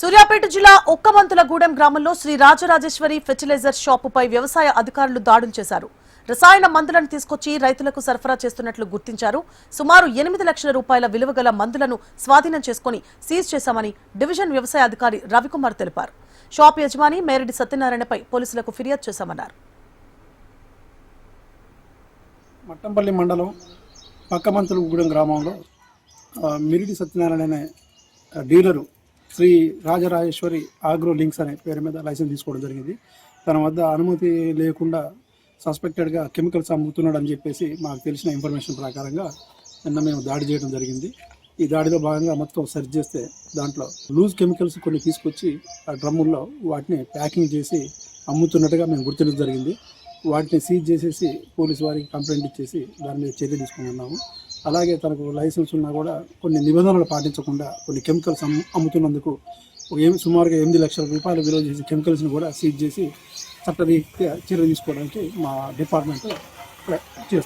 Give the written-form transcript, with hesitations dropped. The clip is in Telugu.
సూర్యాపేట జిల్లా ఒక్కమంతులగూడెం గ్రామంలో శ్రీ రాజరాజేశ్వరి ఫెర్టిలైజర్ షాపుపై వ్యవసాయ అధికారులు దాడులు చేశారు. రసాయన మందులను తీసుకొచ్చి రైతులకు సరఫరా చేస్తున్నట్లు గుర్తించారు. సుమారు 8 లక్షల రూపాయల విలువగల మందులను స్వాధీనం చేసుకుని సీజ్ చేశామని డివిజన్ వ్యవసాయ అధికారి రవికుమార్ తెలిపారు. షాప్ యజమాని మేరెడ్డి సత్యనారాయణపై పోలీసులకు ఫిర్యాదు చేశామన్నారు. మట్టంపల్లి మండలం పక్కమంతులగూడెం గ్రామంలో మిరిడి సత్యనారాయణ అనే dealer Sri Rajarajeshwari Agro Links అనే పేరు మీద లైసెన్స్ తీసుకోవడం జరిగింది. తన వద్ద అనుమతి లేకుండా సస్పెక్టెడ్గా కెమికల్స్ అమ్ముతున్నాడు అని చెప్పేసి మాకు తెలిసిన ఇన్ఫర్మేషన్ ప్రకారంగా నిన్న మేము దాడి చేయడం జరిగింది. ఈ దాడిలో భాగంగా మొత్తం సెర్చ్ చేస్తే దాంట్లో లూజ్ కెమికల్స్ కొన్ని తీసుకొచ్చి ఆ డ్రమ్ముల్లో వాటిని ప్యాకింగ్ చేసి అమ్ముతున్నట్టుగా మేము గుర్తించడం జరిగింది. వాటిని సీజ్ చేసేసి పోలీసు వారికి కంప్లైంట్ ఇచ్చేసి దాని మీద చర్య తీసుకున్నాము. అలాగే తనకు లైసెన్స్ ఉన్నా కూడా కొన్ని నిబంధనలు పాటించకుండా కొన్ని కెమికల్స్ అమ్ముతున్నందుకు సుమారుగా 8 లక్షల రూపాయలు విలువ చేసే కెమికల్స్ని కూడా సీజ్ చేసి చట్టరీత్యా చర్య తీసుకోవడానికి మా డిపార్ట్మెంట్ చేస్తుంది.